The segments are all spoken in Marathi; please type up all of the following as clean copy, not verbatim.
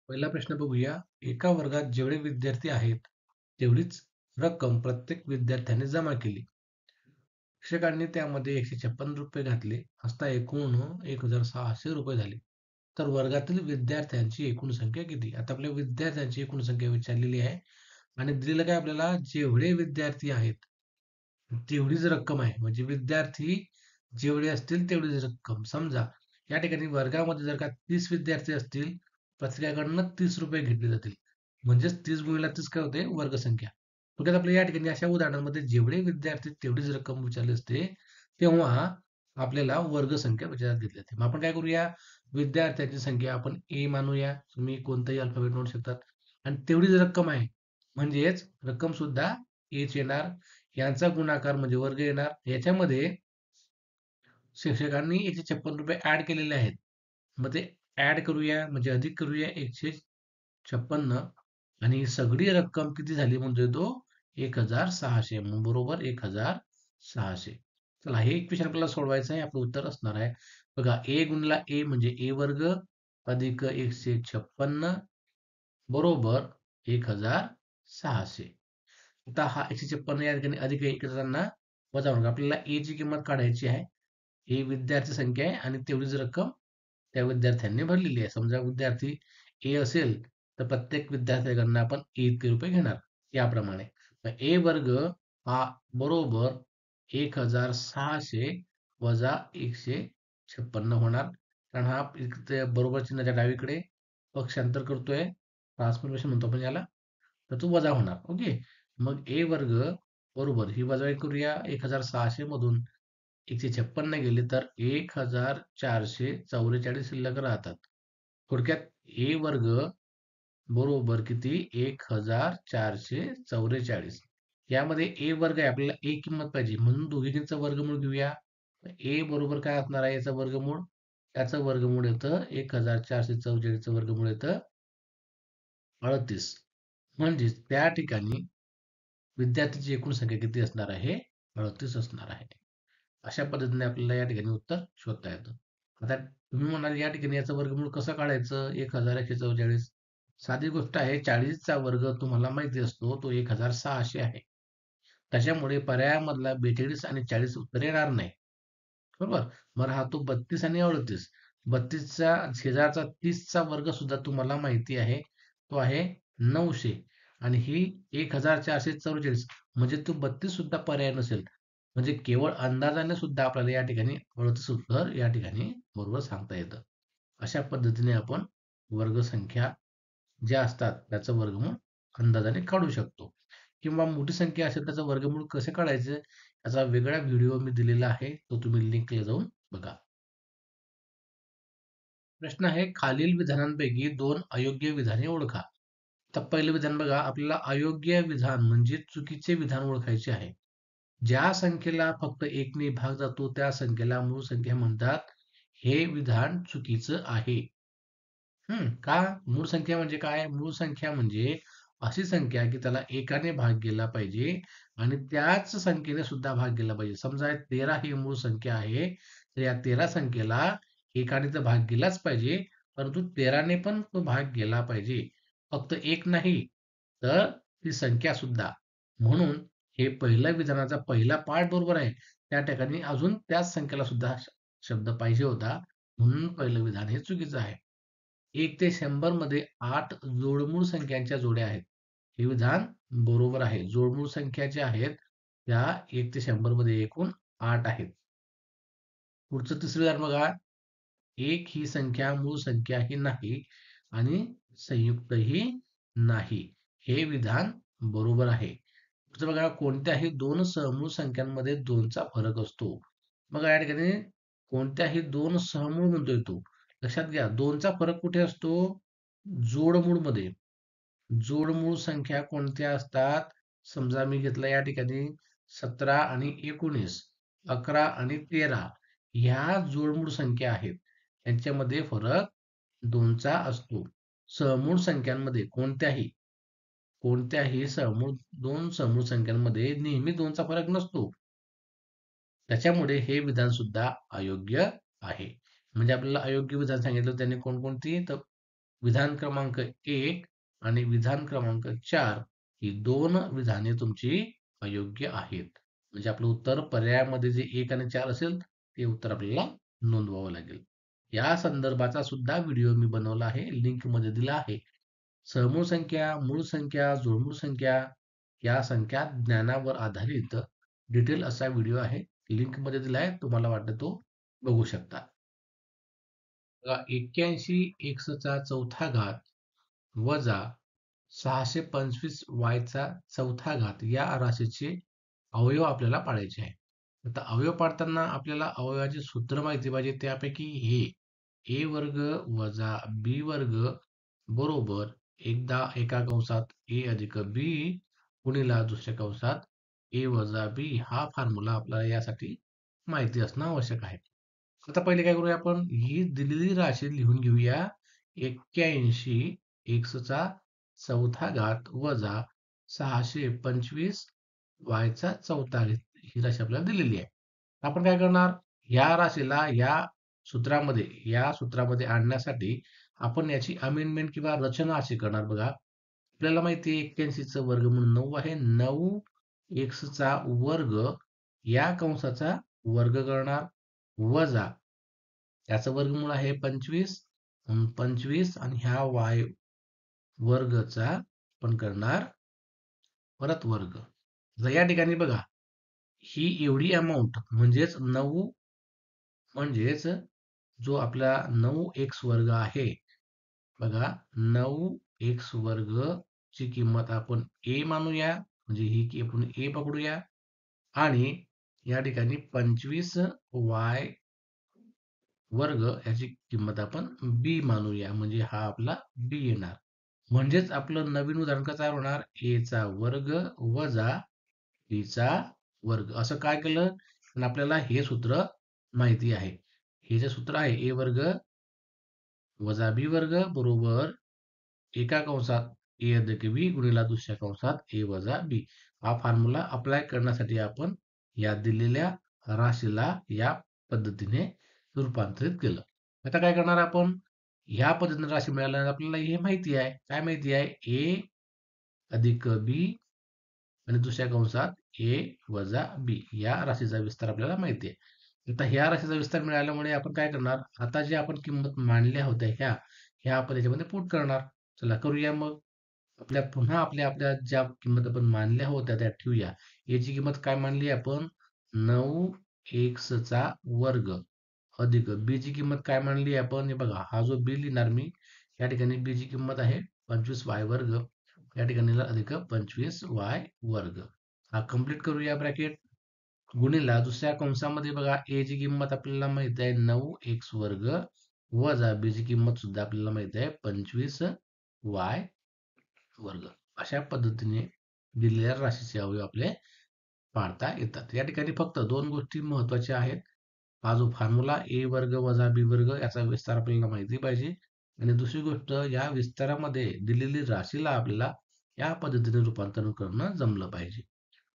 पहिला प्रश्न बघूया. एका वर्गात जेवढे विद्यार्थी आहेत, तेवढीच रक्कम प्रत्येक विद्यार्थ्याने जमा केली. शिक्षकांनी त्यामध्ये ₹156 घातले असता एकूण ₹1600 झाले. तर वर्गातील विद्यार्थ्यांची एकूण संख्या किती? आता आपल्या विद्यार्थ्यांची एकूण संख्या विचारलेली आहे आणि दिलेलं काय आपल्याला जेवढे विद्यार्थी आहेत, तेवढीच रक्कम आहे. म्हणजे विद्यार्थी जेवढे असतील तेवढीच रक्कम. समजा या ठिकाणी वर्गामध्ये जर का 30 विद्यार्थी असतील, प्रत्येकाकडनं ₹30 घेतले जातील. म्हणजेच 30 गुणिले 30 काय होते? वर्गसंख्या. थोडक्यात आपल्या या ठिकाणी अशा उदाहरणांमध्ये जेवढे विद्यार्थी तेवढीच रक्कम विचारली असते, तेव्हा आपल्याला वर्गसंख्या विचारात घेतली जाते. मग आपण काय करूया? विद्यार्थ्यांची संख्या आपण ए मानूया. तुम्ही कोणताही अल्फाबेट म्हणू शकतात. आणि तेवढीच रक्कम आहे. म्हणजेच रक्कम सुद्धा एच येणार. यांचा गुणाकार म्हणजे वर्ग येणार. याच्यामध्ये शिक्षकांनी ₹156 ऍड केलेले आहेत. मग ते ऍड करूया म्हणजे अधिक करूया 156 आणि ही सगळी रक्कम किती झाली म्हणजे तो 1600. मग बरोबर 1600. चला हे इक्वेशन आपल्याला सोडवायचं आहे. आपलं उत्तर असणार आहे बघा ए गुणिला ए म्हणजे ए वर्ग अधिक 156 बरोबर 1600. आता हा 156 या ठिकाणी अधिक एक करताना वजा होणार. आपल्याला ए ची किंमत काढायची आहे. ही विद्यार्थी संख्या आहे आणि तेवढीच रक्कम त्या विद्यार्थ्यांनी भरलेली आहे. समजा विद्यार्थी ए असेल तर प्रत्येक विद्यार्थ्याकडनं आपण इतके रुपये घेणार याप्रमाणे. ए वर्ग हा बरोबर 1600 वजा 156 होणार. कारण हा इथे बरोबर चिन्हाच्या डावीकडे पक्षांतर करतोय. ट्रान्सफॉर्मेशन म्हणतो आपण याला. तर तो वजा होणार. ओके. मग ए वर्ग बरोबर ही वजाबाकी करूया 1600 मधून 156 गेले तर 1444 शिल्लक राहतात. थोडक्यात ए वर्ग बरोबर किती 1444. यामध्ये ए वर्ग आहे आपल्याला ए किंमत पाहिजे म्हणून दोघींचा वर्गमूळ घेऊया. ए बरोबर काय असणार आहे याचं वर्गमूळ? याचं वर्गमूळ येतं 1444 वर्गमूळ येतं 38. म्हणजेच त्या ठिकाणी विद्यार्थ्यांची एकूण संख्या किती असणार आहे? 38 असणार आहे. अशा पद्धतीने आपल्याला या ठिकाणी उत्तर शोधता येतं. आता तुम्ही म्हणाल या ठिकाणी याचं वर्गमूळ कसं काढायचं? 1144. साधी गोष्ट आहे 40चा वर्ग तुम्हाला माहिती असतो तो 1600 आहे. त्याच्यामुळे पर्यायामधला 42 आणि 40 उत्तर येणार नाही. बरोबर? मग राहतो 32 आणि 38. 32चा शेजारचा 30चा वर्ग सुद्धा तुम्हाला माहिती आहे. तो आहे 900 आणि ही 1444 म्हणजे तो 32 सुद्धा पर्याय नसेल. म्हणजे केवळ अंदाजाने सुद्धा आपल्याला या ठिकाणी 38 उत्तर या ठिकाणी बरोबर सांगता येतं. अशा पद्धतीने आपण वर्गसंख्या ज्या असतात त्याचं वर्गमूळ अंदाजाने काढू शकतो. किंवा मोठी संख्या असेल त्याचं वर्गमूळ कसे काढायचे याचा वेगळा व्हिडिओ मी दिलेला आहे. तो तुम्ही लिंकला जाऊन बघा. प्रश्न आहे खालील विधानांपैकी 2 अयोग्य विधाने ओळखा. तर पहिलं विधान बघा आपल्याला अयोग्य विधान म्हणजे चुकीचे विधान ओळखायचे आहे. ज्या संख्येला फक्त 1 ने भाग जातो त्या संख्येला मूळ संख्या म्हणतात. हे विधान चुकीचं आहे. का? मूळ संख्या म्हणजे काय? मूळ संख्या म्हणजे अशी संख्या की त्याला एकाने भाग गेला पाहिजे आणि त्याच संख्येने सुद्धा भाग गेला पाहिजे. समजा 13 ही मूळ संख्या आहे, तर या 13 संख्येला एकाने तर भाग गेलाच पाहिजे, परंतु 13ने पण तो भाग गेला पाहिजे. फक्त एक नाही, तर ती संख्या सुद्धा. म्हणून हे पहिल्या विधानाचा पहिला पार्ट बरोबर आहे. त्या ठिकाणी अजून त्याच संख्येला सुद्धा शब्द पाहिजे होता. म्हणून पहिलं विधान हे चुकीचं आहे. 1 ते 100 मध्ये 8 जोडमूळ संख्यांच्या जोड्या आहेत. हे विधान बरोबर आहे. जोडमूळ संख्या ज्या आहेत, त्या 1 ते 100 मध्ये एकूण 8 आहेत. पुढचं तिसरं उदाहरण बघा. 1 ही संख्या मूळ संख्याही नाही आणि संयुक्तही नाही. हे विधान बरोबर आहे. पुढचं बघा कोणत्याही 2 सहमूळ संख्यांमध्ये 2चा फरक असतो. बघा या ठिकाणी कोणत्याही 2 सहमूळ म्हणतोय तो. लक्षात घ्या 2चा फरक कुठे असतो? जोडमूळमध्ये. जोडमूळ संख्या कोणत्या असतात? समजा मी घेतला या ठिकाणी 17 आणि 19, 11 आणि 13 ह्या जोडमूळ संख्या आहेत. यांच्यामध्ये फरक 2चा असतो. सहमूळ संख्यांमध्ये कोणत्याही सहमूळ 2 सहमूळ संख्यांमध्ये नेहमी 2चा फरक नसतो. त्याच्यामुळे हे विधान सुद्धा अयोग्य आहे. म्हणजे आपल्याला अयोग्य विधान सांगितलं त्याने कोणकोणती? तर विधान क्रमांक 1 आणि विधान क्रमांक 4 ही 2 विधाने तुमची अयोग्य आहेत. म्हणजे आपलं उत्तर पर्यायामध्ये जे 1 आणि 4 असेल ते उत्तर आपल्याला नोंदवावं लागेल. या संदर्भाचा सुद्धा व्हिडिओ मी बनवला आहे. लिंकमध्ये दिला आहे. समूळ संख्या, मूळ संख्या, जोडमूळ संख्या या संख्या ज्ञानावर आधारित डिटेल असा व्हिडिओ आहे. लिंकमध्ये दिला आहे. तुम्हाला वाटलं तो बघू शकता. बघा 81 एक्सचा चौथा घात वजा 625 वायचा चौथा घात या राशीचे अवयव आपल्याला पाडायचे आहे. आता अवयव पाडताना आपल्याला अवयवाचे सूत्र माहिती पाहिजे. त्यापैकी हे ए वर्ग वजा बी वर्ग बरोबर एकदा एका कंसात ए अधिक बी गुणिला दुसऱ्या कंसात ए वजा बी हा फॉर्म्युला आपल्याला यासाठी माहिती असणं आवश्यक आहे. आता पहिले काय करूया आपण ही दिलेली राशी लिहून घेऊया. 81 एक्सचा चौथा घात वजा 625 वायचा चौथा घात ही राशी आपल्याला दिलेली आहे. आपण काय करणार या राशीला या सूत्रामध्ये आणण्यासाठी आपण याची अमेंडमेंट किंवा रचना अशी करणार. बघा आपल्याला माहिती आहे 81 चं वर्गमूळ 9 आहे. 9 एक्सचा वर्ग या कंसाचा वर्ग करणार वजा याचं वर्गमूळ आहे 25 25 आणि ह्या वाय वर्गचा आपण करणार परत वर्ग. तर या ठिकाणी बघा ही एवढी अमाऊंट म्हणजेच जो आपला 9 एक्स वर्ग आहे. बघा 9 एक्स वर्ग ची किंमत आपण ए मानूया. म्हणजे ही की आपण ए पकडूया आणि या ठिकाणी 25 वाय वर्ग याची किंमत आपण बी मानूया. म्हणजे हा आपला बी येणार. म्हणजेच आपलं नवीन उदाहरण कसं होणार ए चा वर्ग वजा बी चा वर्ग. असं काय केलं पण आपल्याला हे सूत्र माहिती आहे. हे जे सूत्र आहे ए वर्ग वजा बी वर्ग बरोबर एका कंसात ए अधिक बी गुणिला दुसऱ्या कंसात ए वजा बी हा फॉर्म्युला अप्लाय करण्यासाठी आपण या दिलेल्या राशीला या पद्धतीने रूपांतरित केलं. आता काय करणार आपण ह्या पद्धतीने राशी मिळाल्यानंतर आपल्याला हे माहिती आहे. काय माहिती आहे ए अधिक बी आणि दुसऱ्या कंसात ए वजा बी या राशीचा विस्तार आपल्याला माहिती आहे. आता ह्या राशीचा विस्तार मिळाल्यामुळे आपण काय करणार आता जे आपण किंमत मांडल्या होत्या ह्या आपण याच्यामध्ये पुट करणार. चला करूया मग. पुन्हा आपल्या ज्या किंमत आपण मानल्या होत्या त्या ठेवूया. याची किंमत काय मानली आपण 9 एक्सचा वर्ग अधिक बी ची किंमत काय मानली आपण हे बघा हा जो बी लिहिणार मी या ठिकाणी बी ची किंमत आहे 25 वाय वर्ग या ठिकाणी अधिक 25 वाय वर्ग. हा कम्प्लीट करूया ब्रॅकेट गुणिला दुसऱ्या कंसामध्ये बघा ए ची किंमत आपल्याला माहित आहे 9 एक्स वर्ग वजा बी ची किंमत सुद्धा आपल्याला माहित आहे 25 वाय वर्ग. अशा पद्धतीने दिलेल्या राशीचे अवयव आपले पाडता येतात. या ठिकाणी फक्त 2 गोष्टी महत्वाच्या आहेत. हा जो फॉर्म्युला ए वर्ग वजा बी वर्ग याचा विस्तार आपल्याला माहिती पाहिजे आणि दुसरी गोष्ट या विस्तारामध्ये दिलेली राशीला आपल्याला या पद्धतीने रूपांतरण करणं जमलं पाहिजे.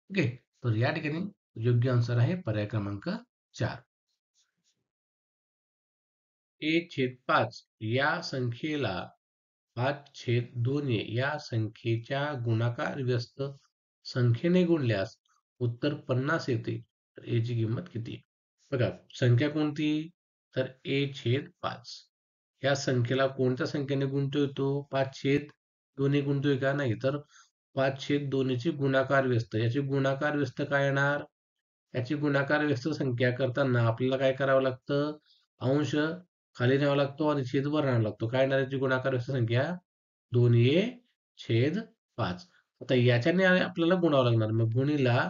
ओके तर या ठिकाणी योग्य आन्सर आहे पर्याय क्रमांक 4. 1/5 या संख्येला 5/2 या संख्येच्या गुणाकार व्यस्त संख्येने गुणल्यास उत्तर 50 येते. तर ए ची किंमत किती? बघा संख्या कोणती तर a/5 या संख्येला कोणत्या संख्येने गुणतोय तो 5/2 गुणतोय का नाही तर 5/2 ची गुणाकार व्यस्त याची गुणाकार व्यस्त काय येणार याची गुणाकार व्यस्त संख्या करताना आपल्याला काय करावं लागतं अंश खाली न्यावा लागतो आणि छेद वर आणावा लागतो. काय येणार याची गुणाकार व्यस्त संख्या 2a/5. आता याच्याने आपल्याला गुणावं लागणार मग गुणीला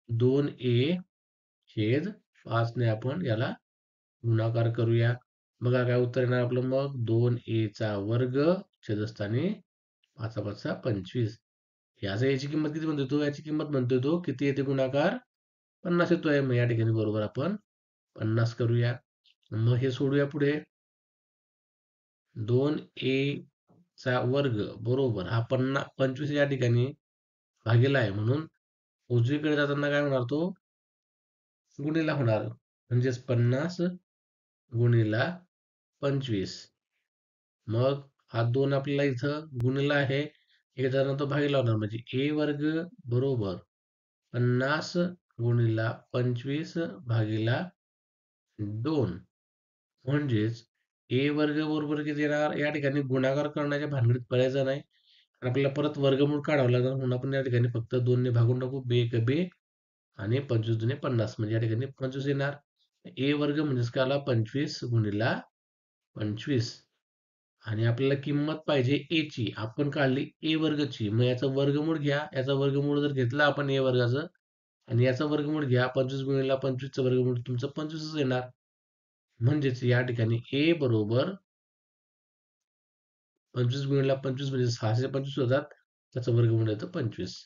2a/5 ने आपण याला गुणाकार करूया. बघा काय उत्तर येणार आपलं मग 2a चा वर्ग छेदस्थानी 5×5=25. याची किंमत किती म्हणतोय तो याची किंमत म्हणतोय तो किती येते गुणाकार 50 येतोय. मग या ठिकाणी बरोबर आपण 50 करूया. मग हे सोडूया पुढे 2a चा वर्ग बरोबर हा 25 या ठिकाणी भागीला आहे म्हणून उजवीकडे जाताना काय होणार तो गुणीला होणार म्हणजेच 50 गुणीला 25 मग हा 2 आपल्याला इथं गुणिला आहे. एक जणांना तो भागीला होणार म्हणजे ए वर्ग बरोबर 50 गुणिला 25 भागीला 2 म्हणजेच ए वर्ग बरोबर किती येणार? या ठिकाणी गुणाकार करण्याच्या भानगडीत पडायचं नाही. आपल्याला परत वर्गमूळ काढावं लागणार म्हणून आपण या ठिकाणी फक्त 2 ने भागून टाकू. बे एक बे आणि 25 दुणे 50 म्हणजे या ठिकाणी 25 येणार. ए वर्ग म्हणजेच काय आला 25 गुणिला 25 आणि आपल्याला किंमत पाहिजे ए ची. आपण काढली ए वर्गची. मग याचं वर्गमूळ घ्या. याचा वर्गमूळ जर घेतला आपण ए वर्गाचं आणि याचा वर्गमूळ घ्या 25 गुणिला 25 वर्गमूळ तुमचं 25च येणार. म्हणजेच या ठिकाणी ए बरोबर 25 गुणिला 25 म्हणजे 625 होतात. त्याचं वर्गमूळ येतं 25.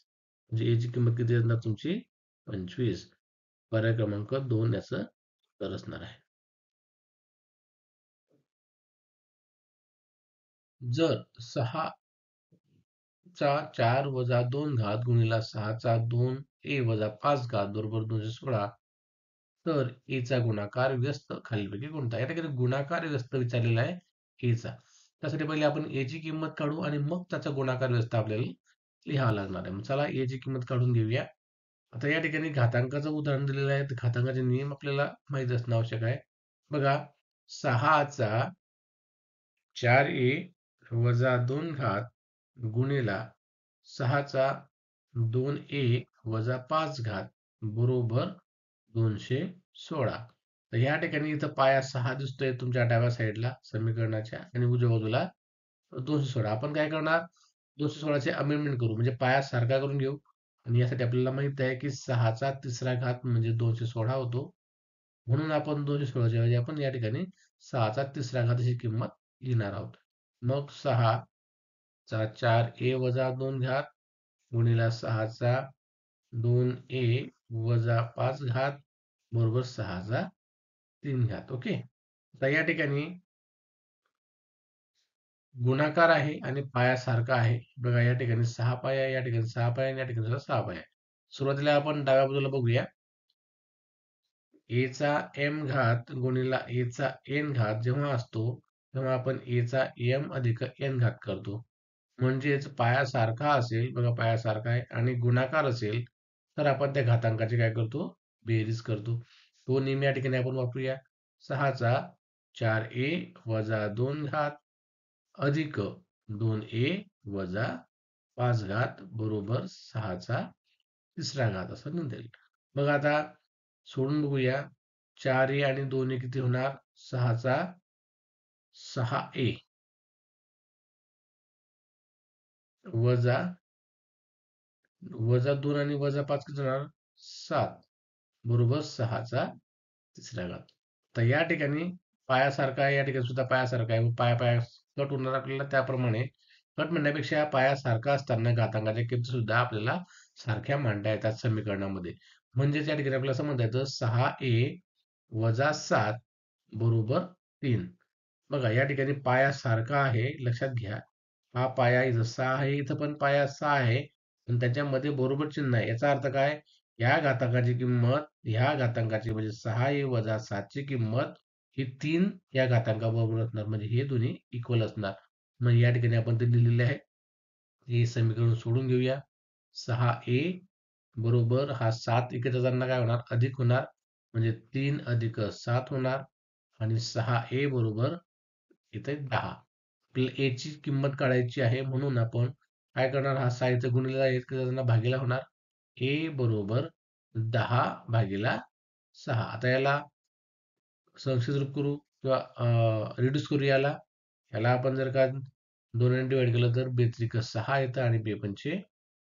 म्हणजे याची किंमत किती येणार तुमची 25. पर्याय क्रमांक 2 याचं उत्तर असणार आहे. जर 6 चा 4 वजा 2 घात गुणिला 6 चा 2 ए वजा 5 घात बरोबर 216 तर ए चा गुणाकार व्यस्त खालीलपैकी कोणता? या ठिकाणी गुणाकार व्यस्त विचारलेला आहे ए चा. त्यासाठी पहिले आपण ए ची किंमत काढू आणि मग त्याचा गुणाकार व्यस्त आपल्याला लिहावा लागणार आहे. चला ए ची किंमत काढून घेऊया. आता या ठिकाणी घातांकाचं उदाहरण दिलेलं आहे. तर घातांकाचे नियम आपल्याला माहित असणं आवश्यक आहे. बघा 6 चा 4a वजा 2 घात गुणिला 6 चा 2a वजा 5 घात बरोबर 216. तर या ठिकाणी इथं पाया 6 दिसतोय तुमच्या डाव्या साईडला समीकरणाच्या आणि उजव्या बाजूला 216. आपण काय करणार 216 चे अमेंडमेंट करू म्हणजे पाया सारखा करून घेऊ आणि यासाठी आपल्याला माहित आहे की 6 चा तिसरा घात म्हणजे 216 होतो. म्हणून आपण 216 च्या ऐवजी आपण या ठिकाणी 6 चा तिसरा घाताची किंमत लिहिणार आहोत. मग 6 चा 4a वजा 2 घात गुणिला 6 चा 2a वजा 5 घात बरोबर 6 चा 3 घात. ओके. तर या ठिकाणी गुणाकार आहे आणि पाया सारखा आहे. बघा या ठिकाणी 6 पाया या ठिकाणी 6 पाया आणि या ठिकाणी 6 पाया. सुरुवातीला आपण डाव्या बाजूला बघूया. ए चा एम घात गुणिला ए चा एन घात जेव्हा असतो तेव्हा आपण ए चा एम अधिक एन घात करतो. म्हणजेच पाया सारखा असेल बघा पाया सारखा आहे आणि गुणाकार असेल तर आपण त्या घातांकाची काय करतो बेरीज करतो. तो नियम या ठिकाणी आपण वापरूया. 6 चा 4a वजा 2 घात अधिक 2a वजा 5 घात बरोबर 6 चा तिसरा घात असं म्हणता येईल. मग आता सोडून बघूया. 4a आणि 2a किती होणार? 6 चा 6a वजा 2 आणि वजा 5 किती होणार? 7 बरोबर 6 चा तिसरा घात. तर या ठिकाणी पायासारखा आहे, या ठिकाणी सुद्धा पायासारखा आहे. पाया पाया कट होणार आपल्याला त्याप्रमाणे कट म्हणण्यापेक्षा पायासारखा असताना घातांकाच्या किमती सुद्धा आपल्याला सारख्या मांडता येतात समीकरणामध्ये. म्हणजेच या ठिकाणी आपल्याला असं म्हणता येतं 6a वजा 7 बरोबर 3. बघा या ठिकाणी पाया सारखा आहे लक्षात घ्या. हा पाया इथं 6 आहे, इथं पण पाया 6 आहे. पण त्याच्यामध्ये बरोबर चिन्ह आहे. याचा अर्थ काय? या घातांकाची किंमत ह्या घातांकाची म्हणजे 6a वजा 7 ची किंमत ही 3 या घातांकाबरोबर असणार म्हणजे हे दोन्ही इक्वल असणार. मग या ठिकाणी आपण ते लिहिलेले आहे. हे समीकरण सोडून घेऊया. 6a बरोबर हा 7 इकडे जाताना काय होणार? अधिक होणार. म्हणजे 3 अधिक 7 होणार आणि 6a बरोबर इथे 10. आपल्याला a ची किंमत काढायची आहे म्हणून आपण काय करणार हा 6 इथं गुणिलेला इकडे जाताना भागीला होणार. a बरोबर 10 भागीला 6. आता याला संक्षिप्त रूप करू किंवा रिड्यूस करू याला. याला आपण जर का 2 ने डिवाइड केलं तर 2 त्रिक 6 येतं आणि 2 पंचे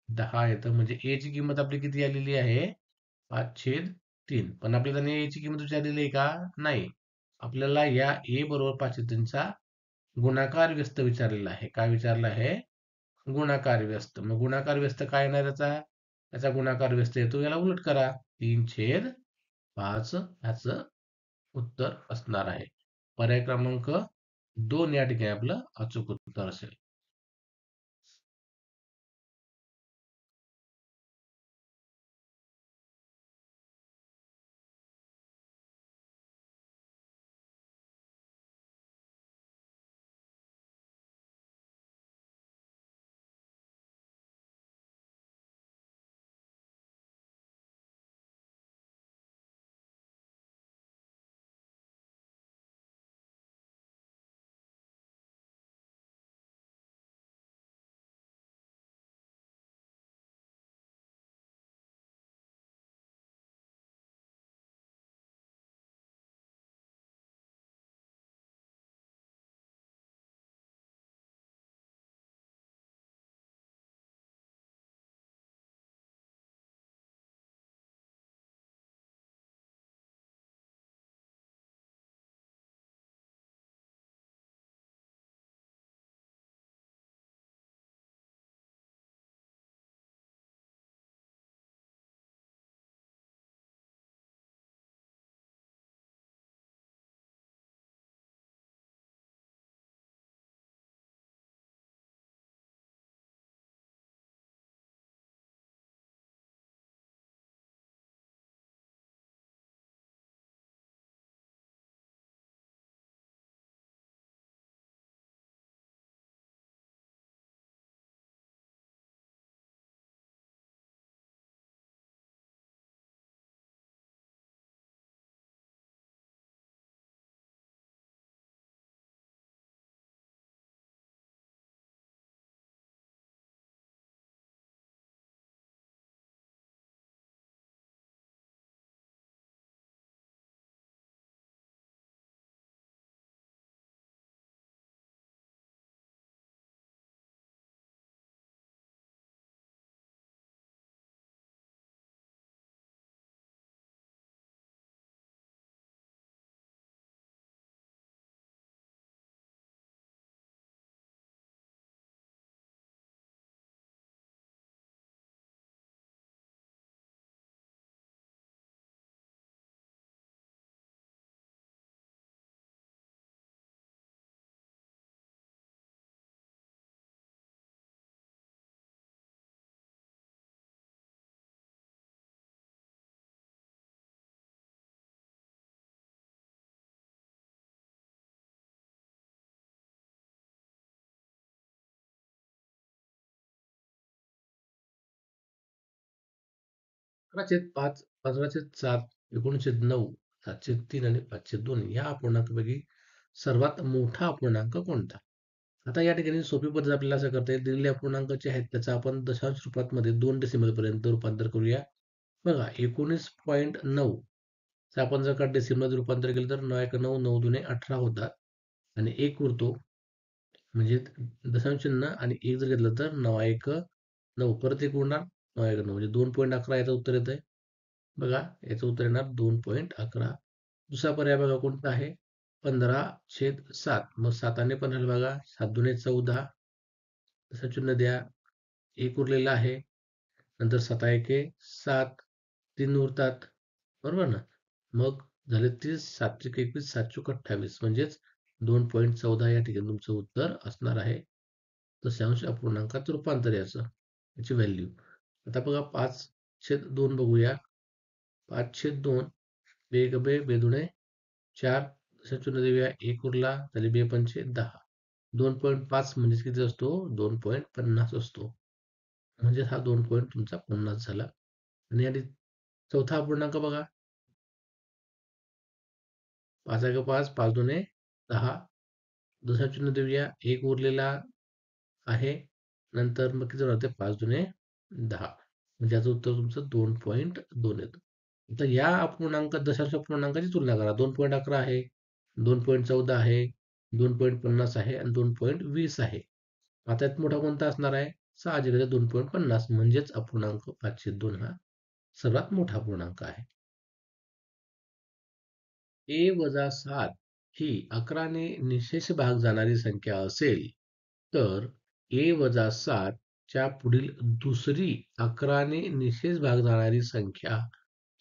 10 येतं. म्हणजे a ची किंमत आपली किती आलेली आहे? 5/3. पण आपल्याला त्याने a ची किंमत विचारलेली आहे का? नाही. आपल्याला या a बरोबर 5/3 चा गुणाकार व्यस्त विचारलेला आहे. काय विचारलं आहे? गुणाकार व्यस्त. मग गुणाकार व्यस्त काय येणार याचा? याचा गुणाकार व्यस्त येतो याला उलट करा. 3/5 याचं उत्तर असणार आहे. पर्याय क्रमांक 2 या ठिकाणी आपलं अचूक उत्तर असेल. 11/5, 15/7, 19/9, 7/3 आणि 5/2 या अपूर्णांकापैकी सर्वात मोठा अपूर्णांक कोणता? आता या ठिकाणी सोपी पद्धत आपल्याला असं करता येईल. दिलेले अपूर्णांक जे आहेत त्याचं आपण दशांश रूपात 2 डेसिमल पर्यंत रूपांतर करूया. बघा 19.9 चं आपण जर का डेसिमल रूपांतर केलं तर 9 9 9 18 होतात आणि 1 उरतो म्हणजे दशांश चिन्ह आणि 1 जर घेतलं तर 9 9 परत 1 उरणार 9 म्हणजे 2.11 याचं उत्तर येतंय. बघा याचं उत्तर येणार 2.11. दुसरा पर्याय बघा कोणता आहे 15/7 मग 7ने 15 बघा 7 दुणे 14 तसं चिन्ह द्या 1 उरलेला आहे नंतर 7 एके 7 3 उरतात बरोबर ना मग झाले 30 7 चोक 21 7 चोक 28 म्हणजेच 2.14 या ठिकाणी तुमचं उत्तर असणार आहे दशांश अपूर्णांकात रूपांतर याची व्हॅल्यू आता बघा 5/2 बघूया 5/2 बेग बे बेदुणे 4 शून्य देऊया 1 उरला झाले बे पंचे 10 2.5 म्हणजे किती असतो 2.50 असतो म्हणजे हा 2 पॉईंट तुमचा 50 झाला आणि चौथा अपूर्णांक बघा 5 5 दुणे 10 दुसरा चिन्ह देऊया 1 उरलेला आहे नंतर मग किती राहते 5 दुणे 10 म्हणजे याचं उत्तर तुमचं 2.2 येतं आता या अपूर्णांक दशांश अपूर्णांकाची तुलना करा 2.11 आहे 2.14 आहे 2.50 आहे आणि 2.20 आहे आता यात मोठा कोणता असणार आहे साहजिकच 2.50 म्हणजेच अपूर्णांक 5/2 हा सर्वात मोठा अपूर्णांक आहे a-7 ही 11ने निशेष भाग जाणारी संख्या असेल तर a-7 च्या पुढील दुसरी 11ने निशेष भाग जाणारी संख्या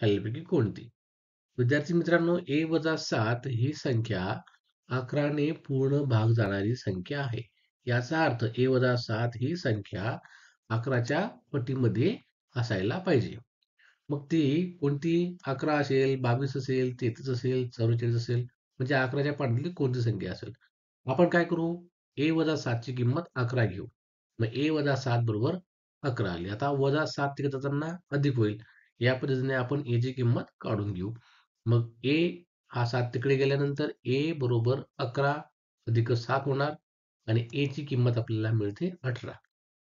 खालीलपैकी कोणती विद्यार्थी मित्रांनो a-7 ही संख्या 11ने पूर्ण भाग जाणारी संख्या आहे याचा अर्थ a-7 ही संख्या 11च्या पटीमध्ये असायला पाहिजे मग ती कोणती 11 असेल 22 असेल 33 असेल 44 असेल म्हणजे 11च्या पाठीतली कोणती संख्या असेल आपण काय करू a-7 ची किंमत 11 घेऊ मग a-7 बरोबर 11 आली आता -7 तिकडे जाताना अधिक होईल या पद्धतीने आपण a ची किंमत काढून घेऊ मग a हा 7 तिकडे गेल्यानंतर a बरोबर 11 अधिक 7 होणार आणि a ची किंमत आपल्याला मिळते 18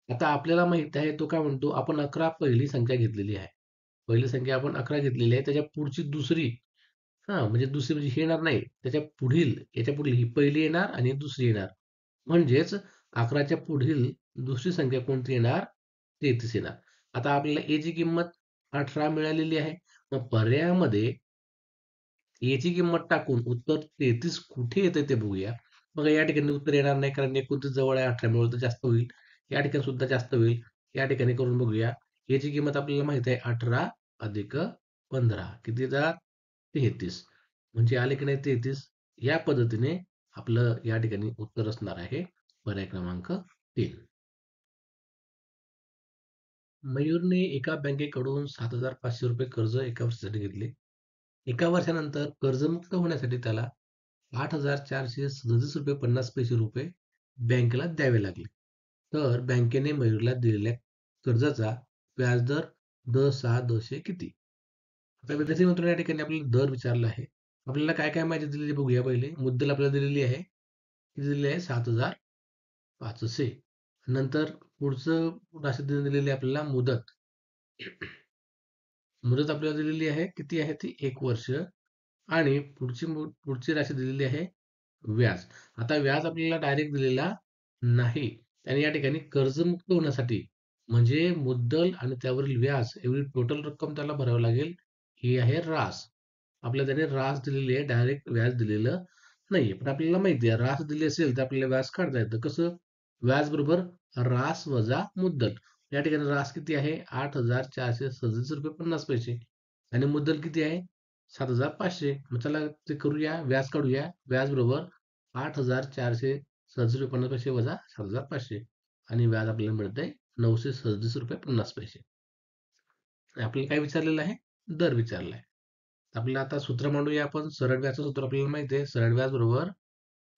आता आपल्याला माहित आहे तो काय म्हणतो आपण 11 पहिली संख्या घेतलेली आहे पहिली संख्या आपण 11 घेतलेली आहे त्याच्या पुढची दुसरी म्हणजे दुसरी म्हणजे हे येणार नाही त्याच्या पुढील याच्या पुढील ही पहिली येणार आणि दुसरी येणार म्हणजेच 11च्या पुढील दुसरी संख्या कोणती येणार 33 येणार आता आपल्याला a ची किंमत 18 मिळालेली आहे मग पर्यायामध्ये a ची किंमत टाकून उत्तर 33 कुठे येते ते बघूया बघा या ठिकाणी उत्तर येणार नाही कारण 29 जवळ आहे 18 मिळवलं तर जास्त होईल या ठिकाणी सुद्धा जास्त होईल या ठिकाणी करून बघूया a ची किंमत आपल्याला माहित आहे 18 अधिक 15 किती येतात 33 म्हणजे आले की नाही 33 या पद्धतीने आपलं या ठिकाणी उत्तर असणार आहे पर्याय क्रमांक 3 मयूरने एका बँकेकडून 7,500 रुपये कर्ज एका वर्षासाठी घेतले एका वर्षानंतर कर्जमुक्त होण्यासाठी त्याला 8,437 रुपये 50 पैसे बँकेला द्यावे लागले तर बँकेने मयूरला दिलेल्या कर्जाचा व्याजदर द 6 किती आता विद्यार्थी मित्रांनो या ठिकाणी आपल्याला दर विचारला आहे आपल्याला काय काय माहिती दिलेली बघूया पहिले मुद्दल आपल्याला दिलेली आहे किती दिलेली आहे 7,500 नंतर पुढचं राशी दिलेली आहे आपल्याला मुदत मुदत आपल्याला दिलेली आहे किती आहे ती 1 वर्ष आणि पुढची राशी दिलेली आहे व्याज आता व्याज आपल्याला डायरेक्ट दिलेला नाही आणि या ठिकाणी कर्जमुक्त होण्यासाठी म्हणजे मुद्दल आणि त्यावरील व्याज एवढी टोटल रक्कम त्याला भरावी लागेल ही आहे रास आपल्याला त्याने रास दिलेली आहे डायरेक्ट व्याज दिलेलं नाही पण आपल्याला माहिती आहे रास दिली असेल तर आपल्याला व्याज काढता येतं कसं व्याज बरोबर रास वजा मुद्दल या ठिकाणी रास किती आहे 8,437 रुपये 50 पैसे आणि मुद्दल किती आहे 7,500 मग चला ते करूया व्याज काढूया व्याज बरोबर 8,437 रुपये 50 पैसे वजा 7,500 आणि व्याज आपल्याला मिळतंय 937 रुपये 50 पैसे आपल्याला काय विचारलेलं आहे दर विचारला आहे आपल्याला आता सूत्र मांडूया आपण सरळ व्याजचं सूत्र आपल्याला माहिती आहे सरळ व्याज बरोबर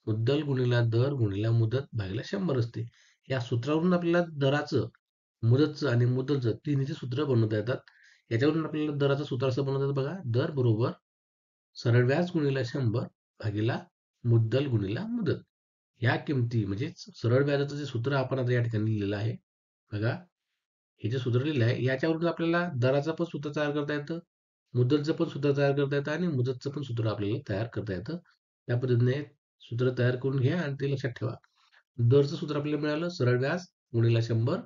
मुद्दल गुणिला दर गुणिला मुदत भागिले 100 असते या सूत्रावरून आपल्याला दराचं मुदतचं आणि मुद्दलचं तिन्हीचे सूत्र बनवता येतात याच्यावरून आपल्याला दराचं सूत्र असं बनवतात बघा, दर बरोबर सरळ व्याज गुणिले 100 भागीला मुद्दल गुणिला मुदत. ह्या किमती म्हणजे सरळ व्याजाचं जे सूत्र आपण आता या ठिकाणी लिहिलेलं आहे बघा, हे जे सूत्र लिहिलं आहे याच्यावरून आपल्याला दराचं पण सूत्र तयार करता येतं, मुद्दलचं पण सूत्र तयार करता येतं आणि मुदतचं पण सूत्र आपल्याला तयार करता येतं. त्या पद्धतीने सूत्र तयार करून घ्या आणि ते लक्षात ठेवा. दरचं सूत्र आपल्याला मिळालं, सरळ व्याज गुणिले 100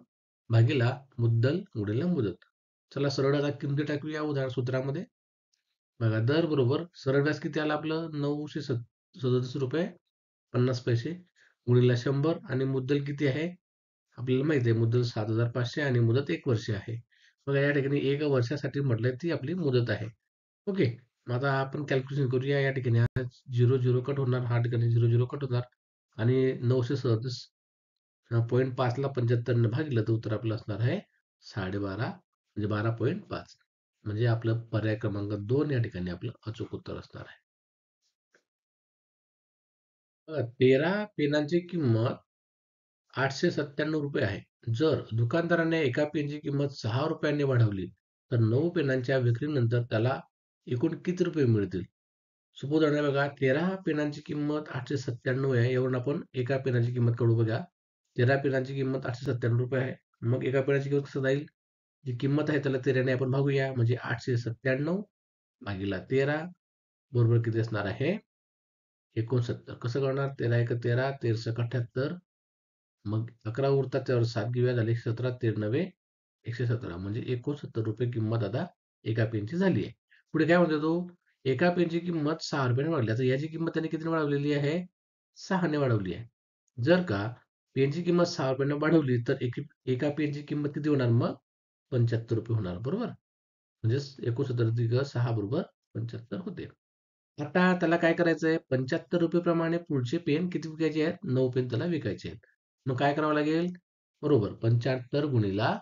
भागीला मुद्दल गुणिले मुदत. चला सरळ आता किमती टाकूया उदाहरण सूत्रामध्ये. बघा, दर बरोबर सरळ व्याज किती आलं आपलं, 937 रुपये 50 पैसे गुणिले 100 आणि मुद्दल किती आहे आपल्याला माहिती आहे, मुद्दल 7500 आणि मुदत 1 वर्ष आहे. बघा या ठिकाणी 1 वर्षासाठी म्हटलंय ती आपली मुदत आहे. ओके. मग आता आपण कॅल्क्युलेशन करूया. या ठिकाणी 0 कट होणार, हा ठिकाणी 0 कट होणार आणि 937.5 ला 75 ने भागलं तर उत्तर आपलं असणार आहे 12.5 म्हणजे 12.5. म्हणजे आपलं पर्याय क्रमांक 2 या ठिकाणी आपलं अचूक उत्तर असणार आहे. बघा, 13 पेनांची किंमत 897 रुपये आहे. जर दुकानदाराने एका पेनची किंमत 6 रुपयांनी वाढवली तर 9 पेनांच्या विक्रीनंतर त्याला एकूण किती रुपये मिळतील? सपोज आहे बघा, 13 पेनांची किंमत 897 आहे. यावरून आपण एका पेनाची किंमत काढू बघा. 13 पेनांची किंमत 897 रुपये आहे. मग एका पेनाची किंमत कसं जाईल? जी किंमत आहे त्याला 13 ने आपण भागूया, म्हणजे 897 भागीला 13 बरोबर किती असणार आहे? 69. कसं करणार? 13 एक 13, 13 78. मग 11 उरतात, त्यावर 7 घेऊया, झाले 17, 13 नव्हे 117 म्हणजे 69 रुपये किंमत आता एका पेनची झाली आहे. पुढे काय म्हणतो तो? एका पेनची किंमत 6 रुपयाने वाढली. तर याची किंमत त्याने कितीने वाढवलेली आहे? 6 ने वाढवली आहे. जर का पेनची किंमत 6 रुपयाने वाढवली तर एका पेनची किंमत किती होणार मग? 75 रुपये होणार, बरोबर? म्हणजेच 69 6 बरोबर 75 होते. आता त्याला काय करायचंय? 75 रुपये प्रमाणे पुढचे पेन किती विकायचे आहेत? 9 पेन त्याला विकायचे आहेत. मग काय करावं लागेल? बरोबर, 75 गुणिला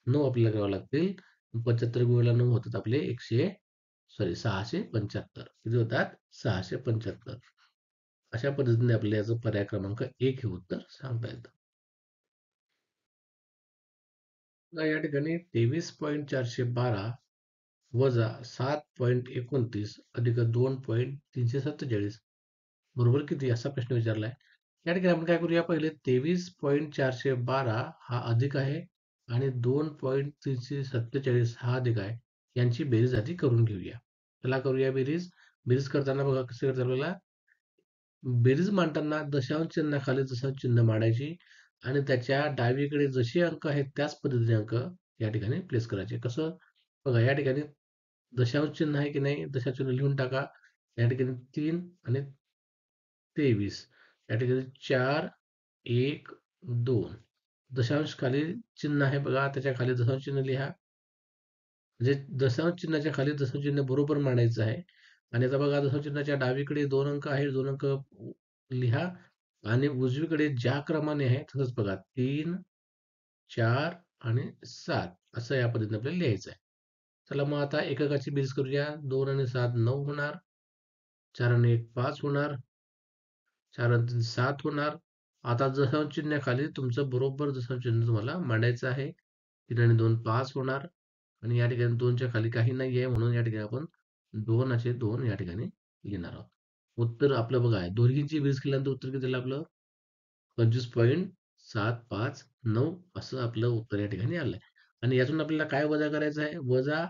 9 आपल्याला करावं लागतील. 75 गुणिला 9 होतात आपले 675. किती होतात? 675. अशा पद्धतीने आपल्याला याचं पर्याय क्रमांक 1 हे उत्तर सांगता येतं. आता या ठिकाणी 23.412 वजा 7.29 अधिक 2.347 बरोबर किती, असा प्रश्न विचारलाय. या ठिकाणी आपण काय करूया, पहिले 23.412 हा अधिक आहे आणि 2.347 हा अधिक आहे. यांची बेरीज आधी करून घेऊया. त्याला करूया बेरीज. बेरीज करताना बघा कसं करता आपल्याला, बेरीज मांडताना दशांश चिन्हाखाली दशांश चिन्ह मांडायची आणि त्याच्या डावीकडे जसे अंक आहेत त्याच पद्धतीने अंक या ठिकाणी प्लेस करायचे. कसं? बघा या ठिकाणी दशांश चिन्ह आहे की नाही, दशांश चिन्ह लिहून टाका. या ठिकाणी 3 आणि 23, या ठिकाणी 4 1 2 दशांश खाली चिन्ह आहे बघा, त्याच्या खाली दशांश चिन्ह लिहा. म्हणजे दशांश चिन्हाच्या खाली दशांश चिन्ह बरोबर मांडायचं आहे. आणि आता बघा, दशांश चिन्हाच्या डावीकडे 2 अंक आहेत, 2 अंक लिहा आणि उजवीकडे ज्या क्रमाने आहे तसंच बघा, 3 4 आणि 7 असं या पद्धतीने आपल्याला लिहायचं आहे. चला मग आता एककाची बेरीज करूया. 2 आणि 7 9 होणार, 4 आणि 1 5 होणार, 4 आणि 3 7 होणार. आता दशांश चिन्हाखाली तुमचं बरोबर दशांश चिन्ह तुम्हाला मांडायचं आहे. 3 आणि 2 5 होणार आणि या ठिकाणी 2च्या खाली काही नाही आहे, म्हणून या ठिकाणी आपण 2 असे 2 या ठिकाणी लिहिणार आहोत. उत्तर आपलं बघा आहे, दोन्हीची बेरीज केल्यानंतर उत्तर किती झालं आपलं? 25.759 असं आपलं उत्तर या ठिकाणी आलंय. आणि यातून आपल्याला काय वजा करायचं आहे? वजा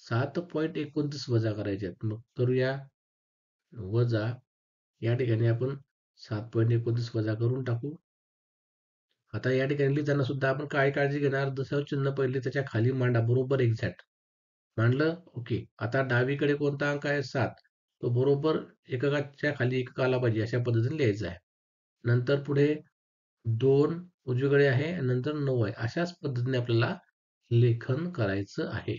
7.29 वजा करायचे आहेत. मग करूया. वजा या ठिकाणी आपण 7.29 वजा करून टाकू. आता या ठिकाणी लिहिताना सुद्धा आपण काय काळजी घेणार? दशांश चिन्ह पहिले त्याच्या खाली मांडा, बरोबर एक्झॅक्ट मांडलं. ओके. आता डावीकडे कोणता अंक आहे? 7. तो बरोबर एककाच्या खाली एकक आला पाहिजे अशा पद्धतीने लिहायचा आहे. नंतर पुढे 2 उजवीकडे आहे आणि नंतर 9 आहे. अशाच पद्धतीने आपल्याला लेखन करायचं आहे.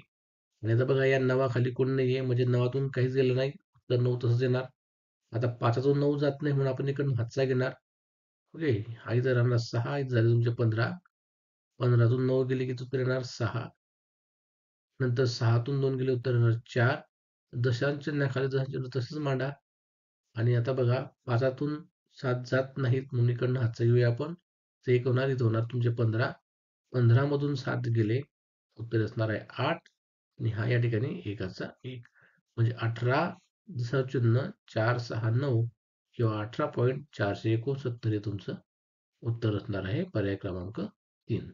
आणि आता बघा, या नावाखाली कोण नाहीये, म्हणजे नावातून काहीच गेलं नाही, तर 9 तसंच येणार. आता 5 9 जात नाही, म्हणून आपण इकडून हातचा घेणार. ओके. हा इथं राहणार 6, इथं झाले तुमचे 15. 15तून 9 गेले की उत्तर येणार 6. नंतर 6तून 2 गेले उत्तर येणार 4. दशांश चिन्हाखाली दशांश चिन्ह तसंच मांडा. आणि आता बघा, 5तून 7 जात नाहीत, म्हणून इकडनं हातचा घेऊया आपण. ते 1 होणार, इथं होणार तुमचे 15. 15 मधून 7 गेले, उत्तर असणार आहे 8. आणि हा या ठिकाणी एकाचा एक म्हणजे 18,469 किंवा 18,469 हे तुमचं उत्तर असणार आहे पर्याय क्रमांक 3.